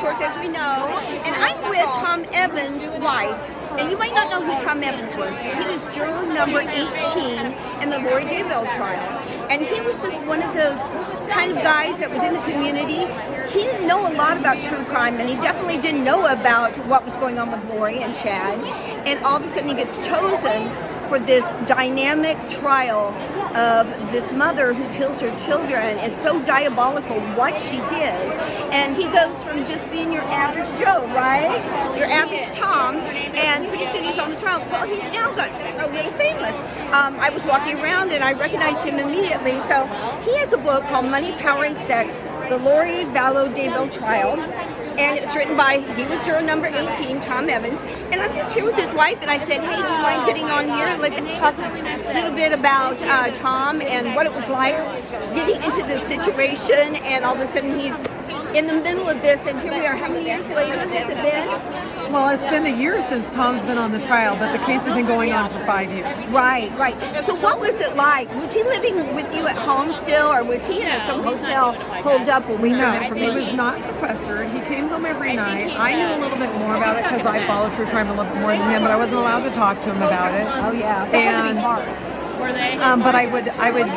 course, as we know. And I'm with Tom Evans' wife. And you might not know who Tom Evans was. He was juror number 18 in the Lori Daybell trial. And he was just one of those kind of guys that was in the community. He didn't know a lot about true crime, and he definitely didn't know about what was going on with Lori and Chad. And all of a sudden he gets chosen for this dynamic trial of this mother who kills her children. It's so diabolical what she did. And he goes from just being your average Joe, right? Your average Tom, and pretty soon he's on the trial. Well, he's now got a little famous. I was walking around and I recognized him immediately. So he has a book called Money, Power, and Sex, the Lori Vallow Daybell Trial. And it's written by, he was juror number 18, Tom Evans. And I'm just here with his wife, and I said, hey, do you mind getting on here and let's talk a little bit about Tom and what it was like getting into this situation. And all of a sudden he's in the middle of this, and here we are. How many years later has it been? Well, it's been a year since Tom's been on the trial, but the case has been going on for 5 years. Right. So what was it like? Was he living with you at home still, or was he in some hotel holed up waiting for information? He was not sequestered. He came home every night. I knew a little bit more about it because I follow true crime a little bit more than him, but I wasn't allowed to talk to him about it. Oh yeah, that had to be hard. But I would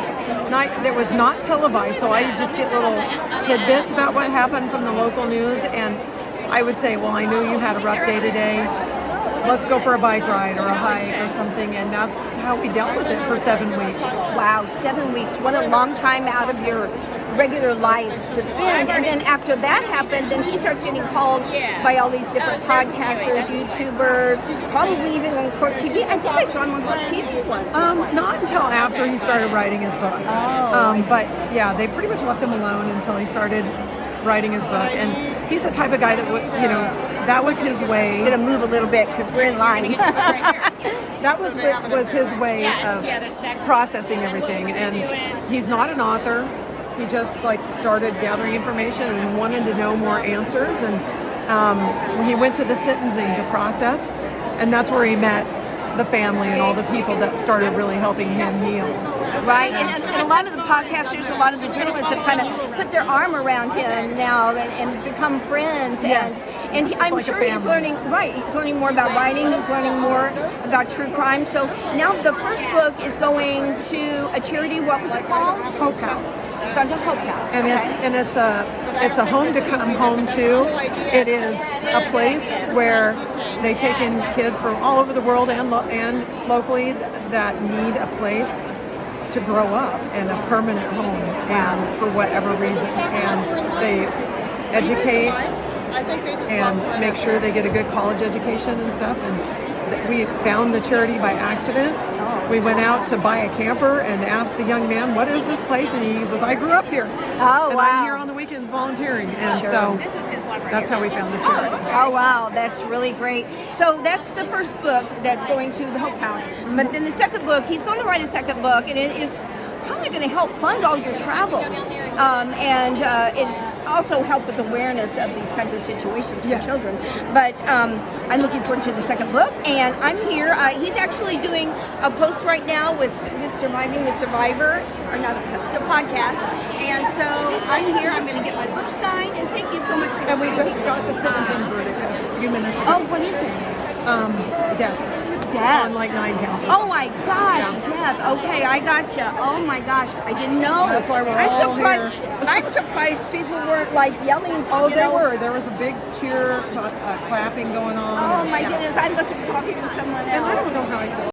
not. It was not televised, so I would just get little tidbits about what happened from the local news, and I would say, well, I knew you had a rough day today. Let's go for a bike ride or a hike or something, and that's how we dealt with it for 7 weeks. Wow, 7 weeks! What a long time out of your regular life to spend. And then after that happened, then he starts getting called by all these different podcasters, YouTubers, probably even on Court TV. I think I saw him on Court TV once. Not until after he started writing his book. But yeah, they pretty much left him alone until he started writing his book. And he's the type of guy that would, that was his way. I'm gonna move a little bit because we're in line. That was his way of processing everything. And he's not an author. He just started gathering information and wanted to know more answers, and he went to the sentencing to process, and that's where he met the family and all the people that started really helping him heal. Right, and a lot of the podcasters, a lot of the journalists have kind of put their arm around him now and become friends. Yes. And I'm like sure he's learning, he's learning more about writing, he's learning more about true crime. So now the first book is going to a charity, what was it called? Hope House. It's gone to Hope House. And it's a home to come home to. It is a place where they take in kids from all over the world and locally that need a place to grow up and a permanent home, and for whatever reason. And they educate and make sure they get a good college education and stuff. And we found the charity by accident. We went out to buy a camper and asked the young man, what is this place? And he says, I grew up here. Oh, and wow. I'm here on the weekends volunteering. And so that's how we found the charity. Oh, wow. That's really great. So that's the first book that's going to the Hope House. But then the second book, he's going to write a second book, and it is probably going to help fund all your travels. And it also help with awareness of these kinds of situations for children. But I'm looking forward to the second book, and I'm here. He's actually doing a post right now with Surviving the Survivor, or not a post, a podcast. And so I'm here. I'm going to get my book signed, and thank you so much for this. And we just got the sentencing verdict a few minutes ago. Oh, what is it? Death. Death. On 9 counts. Oh my gosh, death. Okay, I gotcha. Oh my gosh, I didn't know. That's why we're all here. I'm surprised people weren't yelling. Oh, they were. There was a big cheer, clapping going on. Oh my goodness, I must have been talking to someone else. And I don't know how I feel.